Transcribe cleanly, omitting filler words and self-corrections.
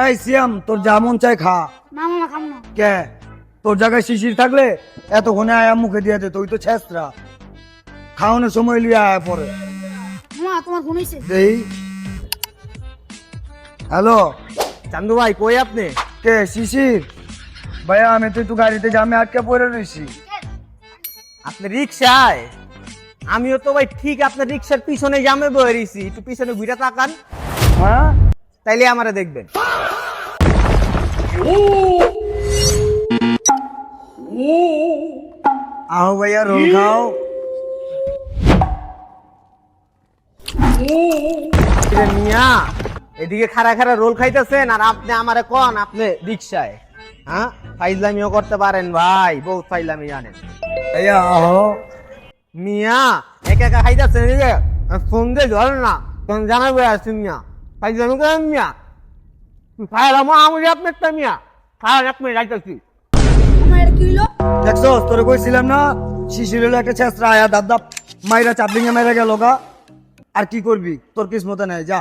এই সিয়াম, তোর যা মন চাই খা। না মামা খাম না। কে তোর জায়গায় শিশির থাকলে এতক্ষণে আয়া মুখে দিয়ে দে, তুই তো ছেসরা। খাওয়ানোর সময় লিয়ে আয়া পরে মামা তোমার ফোন হইছে? দেই। হ্যালো, চান্দু ভাই কই আপনি? কে শিশির? ভাইয়া আমি তো একটু গাড়িতে জামে আটকে পড়ে রয়েছি। আপনি রিক্সায়? আমিও তো ভাই ঠিক আপনার রিক্সার পিছনে জামে বয়ে রইছি, একটু পিছনে ঘুরে তাকান, হ্যাঁ তাইলে আমারে দেখবেন। আহ ভাইয়া রোল খাও। কিরে মিয়া, এদিকে খাড়া খাড়া রোল খাইতেছেন আর আপনি আমারে কোন আপনি রিক্সায়? হ্যাঁ, ফাইজলামিও করতে পারেন ভাই, বহুত ফাইজলামি জানেন। ভাইয়া আহ। মিয়া একা একা খাইতেছেন, এদিকে ফোন দিয়ে ধরেন না, তখন জানাবো আসছি মিয়া, ফাইজলামি করেন মিয়া। খাইলাম আমি আপনার একটা মিয়া, খাওয়ান আপনি যাইতেছি। মামা এটা কি হইলো? দেখছো তোরে কইছিলাম না, শিশির হলো একটা ছেসরা, আয়া দাব দাব মাইরা চাপলিঙে মেরে গেল গা। আর কি করবি, তোর কিসমতে নাই, যা।